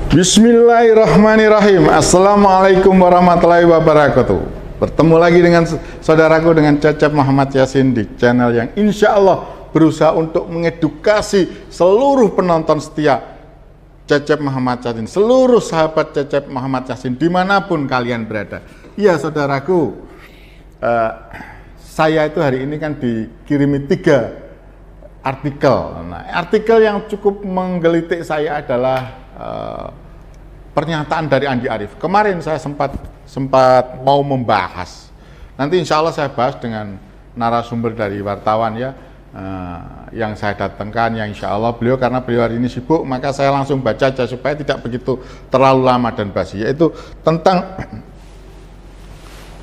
Bismillahirrahmanirrahim. Assalamualaikum warahmatullahi wabarakatuh. Bertemu lagi dengan saudaraku, dengan Cecep Muhammad Yasin di channel yang insya Allah berusaha untuk mengedukasi seluruh penonton setia Cecep Muhammad Yasin, seluruh sahabat Cecep Muhammad Yasin dimanapun kalian berada. Iya saudaraku, saya itu hari ini kan dikirimi 3 artikel. Nah, artikel yang cukup menggelitik saya adalah pernyataan dari Andi Arief. Kemarin saya sempat mau membahas. Nanti insya Allah saya bahas dengan narasumber dari wartawan ya, yang saya datangkan, yang insya Allah beliau, karena beliau hari ini sibuk, maka saya langsung baca aja supaya tidak begitu terlalu lama dan basi, yaitu tentang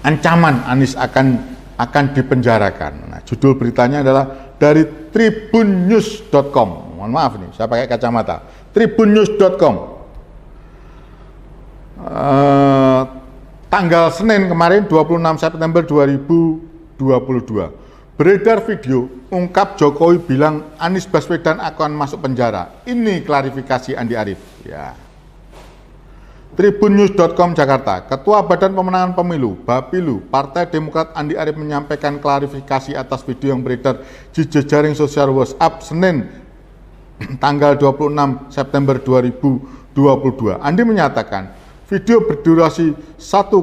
ancaman Anies akan dipenjarakan. Nah, judul beritanya adalah dari tribunnews.com. Mohon maaf nih, saya pakai kacamata. tribunnews.com. Tanggal Senin kemarin 26 September 2022. Beredar video ungkap Jokowi bilang Anies Baswedan akan masuk penjara. Ini klarifikasi Andi Arief ya. Tribunnews.com Jakarta. Ketua Badan Pemenangan Pemilu Bapilu Partai Demokrat Andi Arief menyampaikan klarifikasi atas video yang beredar di jejaring sosial WhatsApp Senin tanggal 26 September 2022. Andi menyatakan video berdurasi 1,50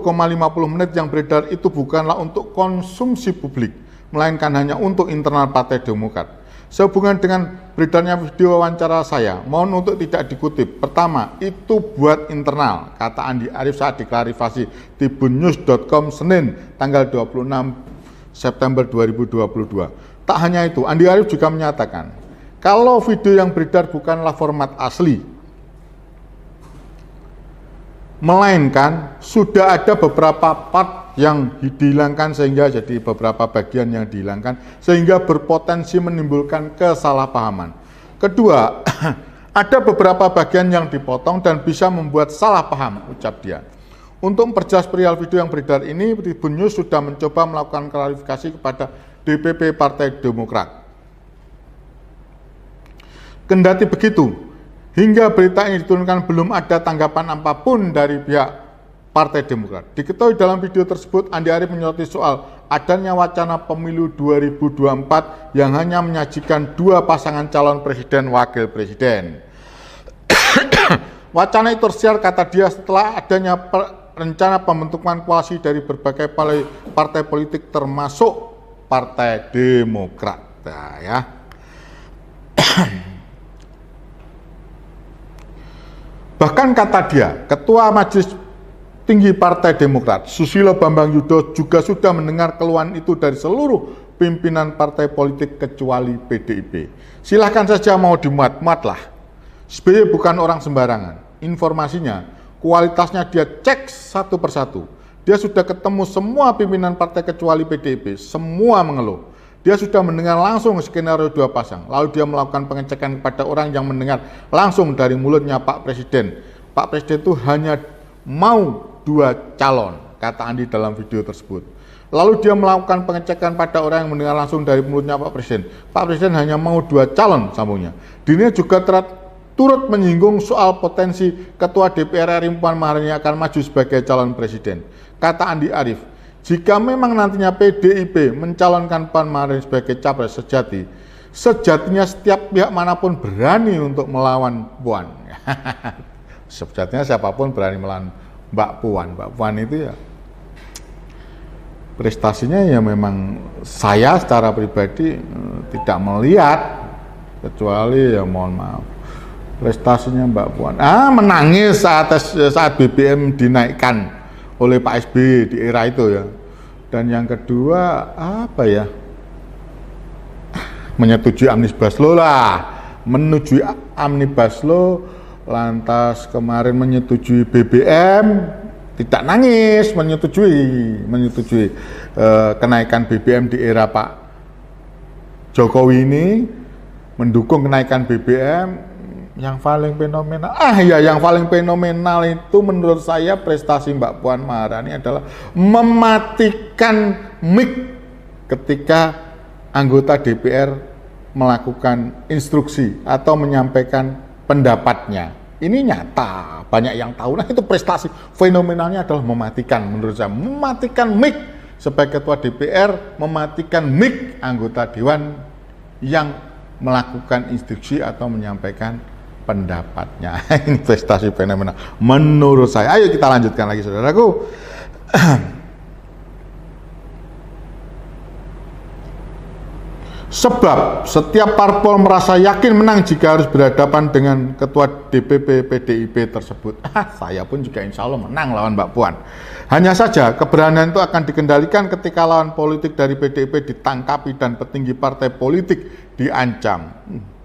menit yang beredar itu bukanlah untuk konsumsi publik, melainkan hanya untuk internal Partai Demokrat. Sehubungan dengan beredarnya video wawancara saya, mohon untuk tidak dikutip. Pertama, itu buat internal, kata Andi Arief saat diklarifikasi di tribunnews.com Senin tanggal 26 September 2022. Tak hanya itu, Andi Arief juga menyatakan kalau video yang beredar bukanlah format asli, melainkan sudah ada beberapa part yang dihilangkan, sehingga jadi beberapa bagian yang dihilangkan sehingga berpotensi menimbulkan kesalahpahaman. Kedua, ada beberapa bagian yang dipotong dan bisa membuat salah paham, ucap dia. Untuk memperjelas perihal video yang beredar ini, Tribunnews sudah mencoba melakukan klarifikasi kepada DPP Partai Demokrat. Kendati begitu, hingga berita ini diturunkan belum ada tanggapan apapun dari pihak Partai Demokrat. Diketahui dalam video tersebut Andi Arief menyoroti soal adanya wacana pemilu 2024 yang hanya menyajikan 2 pasangan calon presiden wakil presiden. Wacana itu tersiar, kata dia, setelah adanya rencana pembentukan koalisi dari berbagai partai politik termasuk Partai Demokrat. Nah, ya. Bahkan kata dia, Ketua Majelis Tinggi Partai Demokrat, Susilo Bambang Yudho, juga sudah mendengar keluhan itu dari seluruh pimpinan partai politik kecuali PDIP. Silahkan saja mau dimuat-muatlah. SBY bukan orang sembarangan. Informasinya, kualitasnya dia cek satu persatu. Dia sudah ketemu semua pimpinan partai kecuali PDIP, semua mengeluh. Dia sudah mendengar langsung skenario 2 pasang, lalu dia melakukan pengecekan kepada orang yang mendengar langsung dari mulutnya Pak Presiden. Pak Presiden itu hanya mau 2 calon, kata Andi dalam video tersebut. Lalu dia melakukan pengecekan pada orang yang mendengar langsung dari mulutnya Pak Presiden. Pak Presiden hanya mau 2 calon, sambungnya. Dirinya juga turut menyinggung soal potensi Ketua DPR RI Puan Maharani akan maju sebagai calon presiden. Kata Andi Arief, jika memang nantinya PDIP mencalonkan Puan Maharani sebagai capres sejatinya setiap pihak manapun berani untuk melawan Puan. Sejatinya siapapun berani melawan Mbak Puan. Mbak Puan itu ya prestasinya ya memang saya secara pribadi tidak melihat, kecuali ya mohon maaf, prestasinya Mbak Puan. Menangis saat BBM dinaikkan oleh Pak SBY di era itu ya. Dan yang kedua apa ya, menyetujui Omnibus Law lah, menyetujui Omnibus Law, lantas kemarin menyetujui BBM, tidak nangis, menyetujui kenaikan BBM di era Pak Jokowi ini, mendukung kenaikan BBM. Yang paling fenomenal, yang paling fenomenal itu menurut saya prestasi Mbak Puan Maharani adalah mematikan mic ketika anggota DPR melakukan instruksi atau menyampaikan pendapatnya. Ini nyata, banyak yang tahu. Nah, itu prestasi fenomenalnya adalah mematikan, menurut saya, mematikan mic sebagai ketua DPR, mematikan mic anggota dewan yang melakukan instruksi atau menyampaikan pendapatnya. Ini prestasi fenomenal menurut saya. Ayo kita lanjutkan lagi, saudaraku. Sebab setiap parpol merasa yakin menang jika harus berhadapan dengan ketua DPP PDIP tersebut. Saya pun juga insya Allah menang lawan Mbak Puan. Hanya saja keberanian itu akan dikendalikan ketika lawan politik dari PDIP ditangkapi dan petinggi partai politik diancam.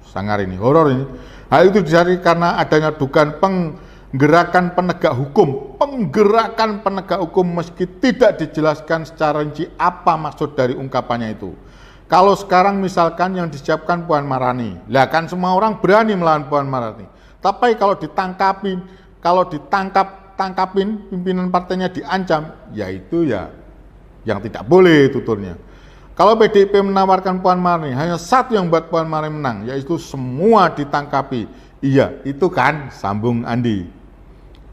Sangar ini, horor ini. Hal itu dicari karena adanya dugaan penggerakan penegak hukum meski tidak dijelaskan secara rinci apa maksud dari ungkapannya itu. Kalau sekarang misalkan yang disiapkan Puan Maharani, lah kan semua orang berani melawan Puan Maharani. Tapi kalau ditangkapin pimpinan partainya diancam, yaitu ya yang tidak boleh tuturnya. Kalau PDIP menawarkan Puan Maharani, hanya satu yang buat Puan Maharani menang, yaitu semua ditangkapi. Iya, itu kan sambung Andi.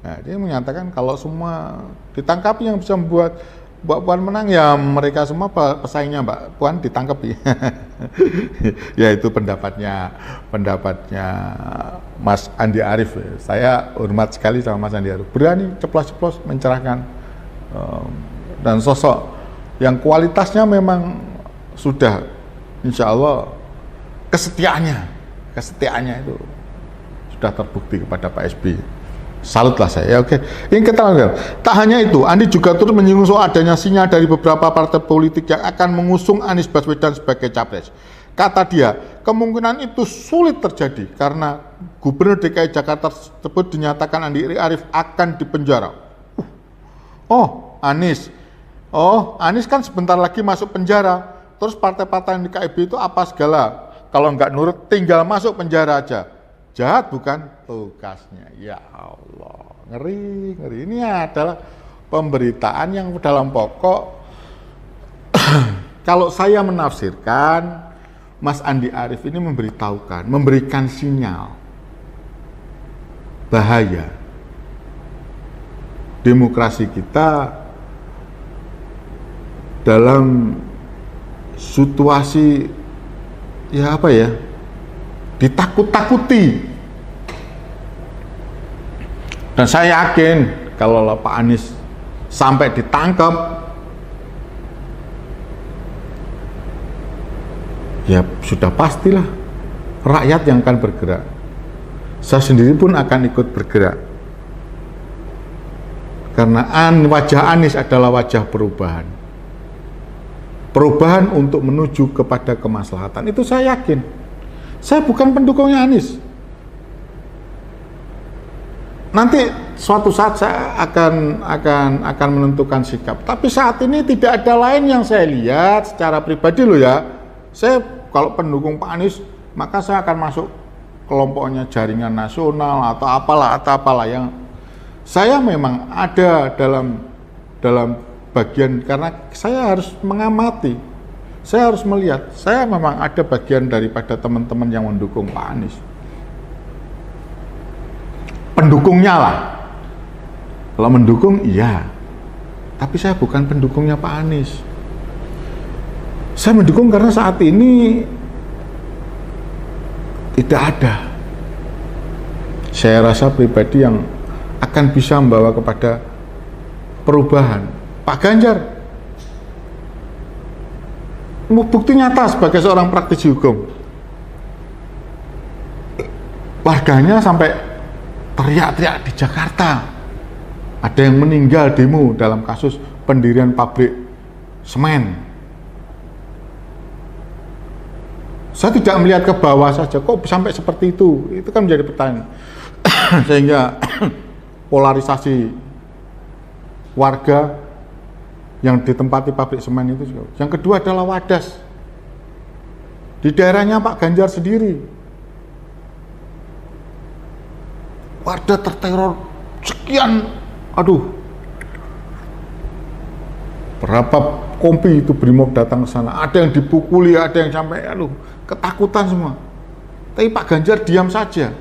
Nah, dia menyatakan kalau semua ditangkapi yang bisa membuat Mbak Puan menang, ya mereka semua pesaingnya Mbak Puan ditangkapi. Ya itu pendapatnya Mas Andi Arief. Saya hormat sekali sama Mas Andi Arief. Berani ceplos-ceplos mencerahkan dan sosok yang kualitasnya memang sudah insya Allah kesetiaannya itu sudah terbukti kepada Pak SBY. Salutlah saya, oke. Yang kita lihat, tak hanya itu, Andi juga turut menyinggung soal adanya sinyal dari beberapa partai politik yang akan mengusung Anies Baswedan sebagai capres. Kata dia, kemungkinan itu sulit terjadi karena Gubernur DKI Jakarta tersebut dinyatakan Andi Arief akan dipenjara. Anies kan sebentar lagi masuk penjara. Terus partai-partai yang di KIB itu apa segala? Kalau nggak nurut, tinggal masuk penjara aja. Jahat bukan tugasnya. Ya Allah, ngeri. Ini adalah pemberitaan yang dalam pokok. Kalau saya menafsirkan, Mas Andi Arief ini memberitahukan, memberikan sinyal bahaya demokrasi kita dalam situasi ditakut-takuti. Dan saya yakin kalau Pak Anies sampai ditangkap, ya sudah pastilah rakyat yang akan bergerak. Saya sendiri pun akan ikut bergerak. Karena wajah Anies adalah wajah perubahan. Perubahan untuk menuju kepada kemaslahatan. Itu saya yakin. Saya bukan pendukungnya Anies. Nanti suatu saat saya akan menentukan sikap. Tapi saat ini tidak ada lain yang saya lihat secara pribadi loh ya. Saya kalau pendukung Pak Anies, maka saya akan masuk kelompoknya Jaringan Nasional atau apalah yang saya memang ada dalam bagian, karena saya harus mengamati. Saya harus melihat, saya memang ada bagian daripada teman-teman yang mendukung Pak Anies. Pendukungnya lah. Kalau mendukung, iya. Tapi saya bukan pendukungnya Pak Anies. Saya mendukung karena saat ini tidak ada, saya rasa pribadi yang akan bisa membawa kepada perubahan. Pak Ganjar, bukti nyata sebagai seorang praktisi hukum, warganya sampai teriak-teriak di Jakarta. Ada yang meninggal demo dalam kasus pendirian pabrik semen. Saya tidak melihat ke bawah saja, kok sampai seperti itu? Itu kan menjadi pertanyaan. Sehingga polarisasi warga yang ditempati pabrik semen itu juga. Yang kedua adalah Wadas. Di daerahnya Pak Ganjar sendiri, warga terteror sekian, berapa kompi itu Brimob datang ke sana, ada yang dipukuli, ada yang sampai ketakutan semua. Tapi Pak Ganjar diam saja.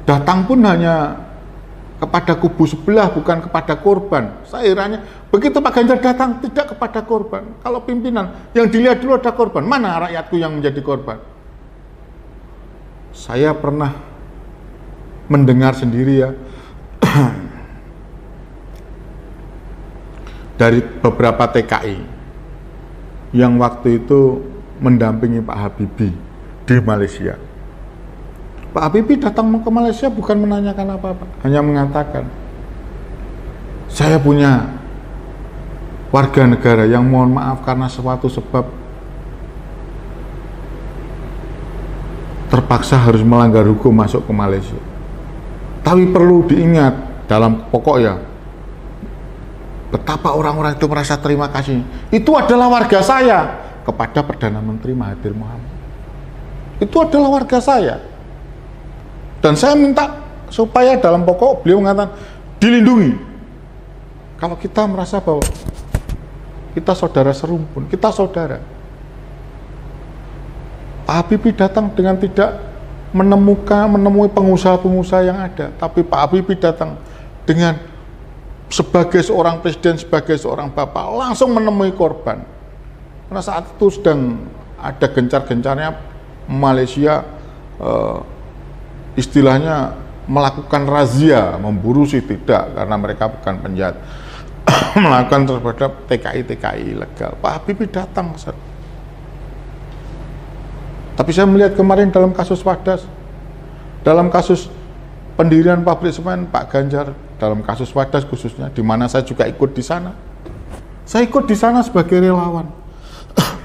datang pun hanya kepada kubu sebelah, bukan kepada korban. Saya herannya, begitu Pak Ganjar datang tidak kepada korban. Kalau pimpinan yang dilihat dulu ada korban, mana rakyatku yang menjadi korban? Saya pernah mendengar sendiri ya dari beberapa TKI yang waktu itu mendampingi Pak Habibie di Malaysia. Pak Habibie datang ke Malaysia bukan menanyakan apa-apa, hanya mengatakan, saya punya warga negara yang mohon maaf karena suatu sebab terpaksa harus melanggar hukum masuk ke Malaysia. Tapi perlu diingat dalam pokoknya, betapa orang-orang itu merasa terima kasih. Itu adalah warga saya kepada Perdana Menteri Mahathir Mohamad. Itu adalah warga saya. Dan saya minta supaya dalam pokok beliau mengatakan dilindungi. Kalau kita merasa bahwa kita saudara serumpun, kita saudara. Pak Habibie datang dengan tidak menemui pengusaha-pengusaha yang ada, tapi Pak Habibie datang dengan sebagai seorang presiden, sebagai seorang bapak, langsung menemui korban. Karena saat itu sedang ada gencar-gencarnya Malaysia istilahnya melakukan razia, memburu sih tidak, karena mereka bukan penjahat, melakukan terhadap TKI-TKI ilegal. Pak Habibie datang. Tapi saya melihat kemarin dalam kasus Wadas, dalam kasus pendirian pabrik semen Pak Ganjar, dalam kasus Wadas khususnya, di mana saya juga ikut di sana. Saya ikut di sana sebagai relawan,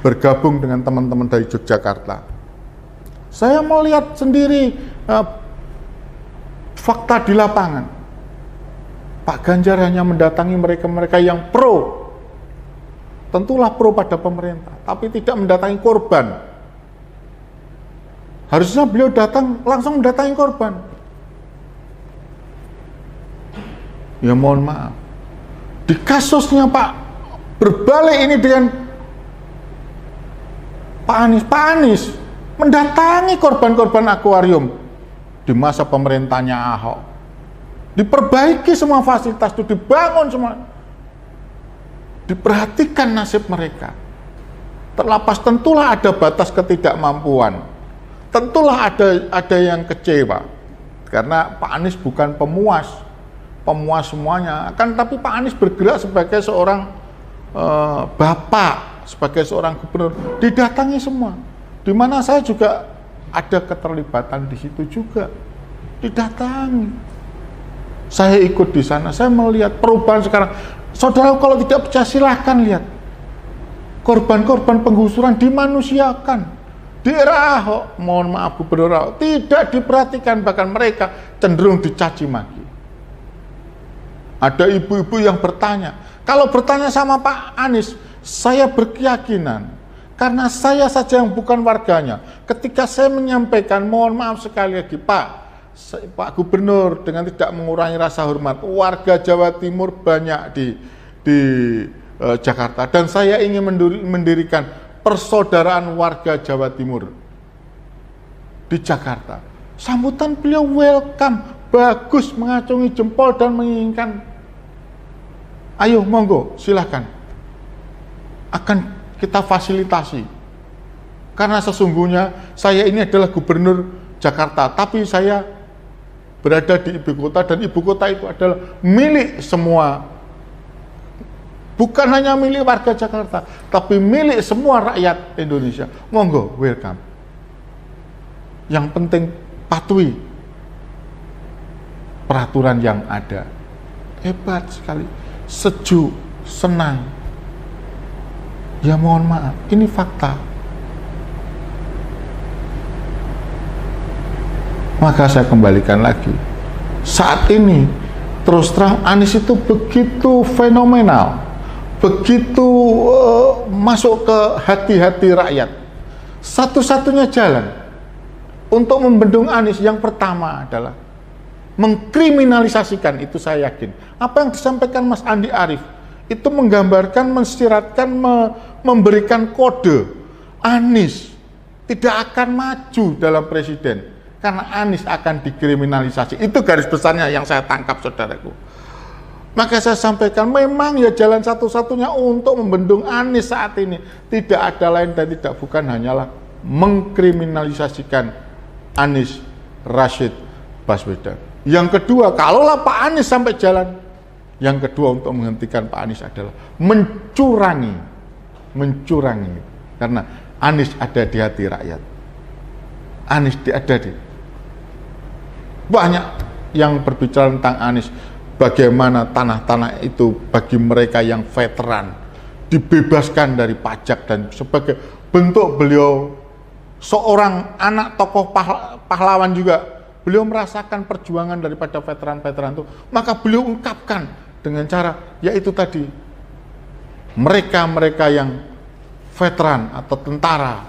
bergabung dengan teman-teman dari Yogyakarta. Saya melihat sendiri fakta di lapangan. Pak Ganjar hanya mendatangi mereka-mereka yang pro, tentulah pro pada pemerintah, tapi tidak mendatangi korban. Harusnya beliau datang langsung mendatangi korban. Ya mohon maaf, di kasusnya Pak berbalik ini dengan Pak Anies mendatangi korban-korban akuarium di masa pemerintahnya Ahok. Diperbaiki semua fasilitas itu, dibangun semua, diperhatikan nasib mereka. Terlepas tentulah ada batas ketidakmampuan, tentulah ada yang kecewa, karena Pak Anies bukan pemuas semuanya, kan, tapi Pak Anies bergerak sebagai seorang bapak, sebagai seorang gubernur, didatangi semua, di mana saya juga ada keterlibatan di situ juga, didatangi. Saya ikut di sana, saya melihat perubahan sekarang. Saudara kalau tidak percaya silahkan lihat, korban-korban penggusuran dimanusiakan. Di era Ahok, mohon maaf Gubernur Ahok, tidak diperhatikan, bahkan mereka cenderung dicaci maki. Ada ibu-ibu yang bertanya, kalau bertanya sama Pak Anies, saya berkeyakinan, karena saya saja yang bukan warganya, ketika saya menyampaikan, mohon maaf sekali lagi Pak Gubernur, dengan tidak mengurangi rasa hormat, warga Jawa Timur banyak di Jakarta, dan saya ingin mendirikan persaudaraan warga Jawa Timur di Jakarta. Sambutan beliau welcome, bagus, mengacungi jempol dan menginginkan, ayo monggo silahkan, akan kita fasilitasi. Karena sesungguhnya saya ini adalah gubernur Jakarta, tapi saya berada di ibu kota, dan ibu kota itu adalah milik semua, bukan hanya milik warga Jakarta, tapi milik semua rakyat Indonesia. Monggo, welcome. Yang penting patuhi peraturan yang ada. Hebat sekali, sejuk, senang. Ya mohon maaf, ini fakta. Maka saya kembalikan lagi, saat ini terus terang Anies itu begitu fenomenal, begitu masuk ke hati-hati rakyat. Satu-satunya jalan untuk membendung Anies yang pertama adalah mengkriminalisasikan, itu saya yakin. Apa yang disampaikan Mas Andi Arief itu menggambarkan, mensiratkan, memberikan kode Anies tidak akan maju dalam presiden karena Anies akan dikriminalisasi. Itu garis besarnya yang saya tangkap, saudaraku. Maka saya sampaikan, memang ya jalan satu-satunya untuk membendung Anies saat ini tidak ada lain dan tidak bukan hanyalah mengkriminalisasikan Anies Rashid Baswedan. Yang kedua, kalaulah Pak Anies sampai jalan, yang kedua untuk menghentikan Pak Anies adalah mencurangi, karena Anies ada di hati rakyat. Anies ada di banyak yang berbicara tentang Anies. Bagaimana tanah-tanah itu bagi mereka yang veteran dibebaskan dari pajak, dan sebagai bentuk beliau seorang anak tokoh pahlawan juga, beliau merasakan perjuangan daripada veteran-veteran itu, maka beliau ungkapkan dengan cara yaitu tadi, mereka-mereka yang veteran atau tentara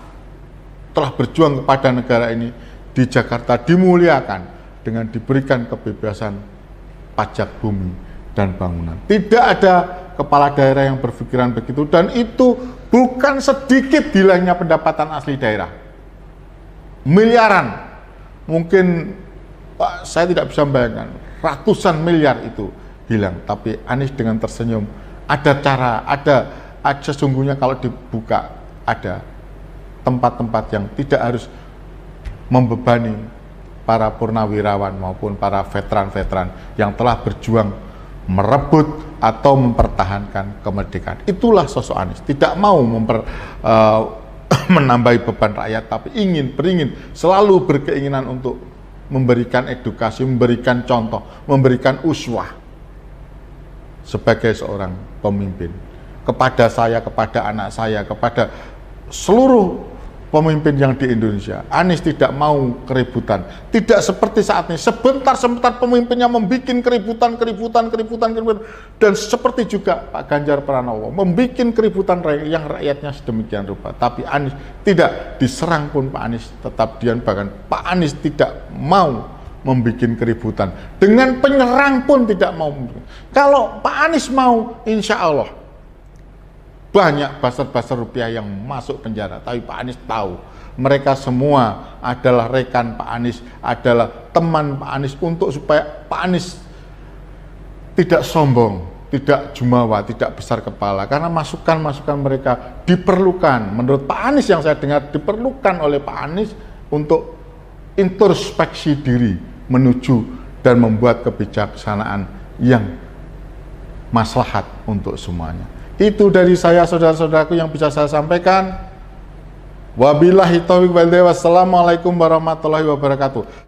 telah berjuang kepada negara ini di Jakarta dimuliakan dengan diberikan kebebasan pajak bumi dan bangunan. Tidak ada kepala daerah yang berpikiran begitu, dan itu bukan sedikit hilangnya pendapatan asli daerah. Miliaran, mungkin saya tidak bisa membayangkan, ratusan miliar itu hilang. Tapi Anies dengan tersenyum, ada cara, ada sesungguhnya kalau dibuka ada tempat-tempat yang tidak harus membebani para purnawirawan maupun para veteran-veteran yang telah berjuang merebut atau mempertahankan kemerdekaan. Itulah sosok Anies, tidak mau menambahi beban rakyat, tapi beringin, selalu berkeinginan untuk memberikan edukasi, memberikan contoh, memberikan uswah sebagai seorang pemimpin. Kepada saya, kepada anak saya, kepada seluruh pemimpin yang di Indonesia, Anies tidak mau keributan. Tidak seperti saat ini, sebentar-sebentar pemimpinnya membuat keributan. Dan seperti juga Pak Ganjar Pranowo, membuat keributan yang rakyatnya sedemikian rupa. Tapi Anies tidak, diserang pun Pak Anies tetap diam, bahkan Pak Anies tidak mau membuat keributan. Dengan penyerang pun tidak mau. Kalau Pak Anies mau, insya Allah banyak buzzer-buzzer rupiah yang masuk penjara. Tapi Pak Anies tahu mereka semua adalah rekan Pak Anies, adalah teman Pak Anies, untuk supaya Pak Anies tidak sombong, tidak jumawa, tidak besar kepala, karena masukan-masukan mereka diperlukan. Menurut Pak Anies yang saya dengar, diperlukan oleh Pak Anies untuk introspeksi diri menuju dan membuat kebijaksanaan yang maslahat untuk semuanya. Itu dari saya, saudara-saudaraku, yang bisa saya sampaikan. Wabillahi taufiq wal hidayah. Wassalamualaikum warahmatullahi wabarakatuh.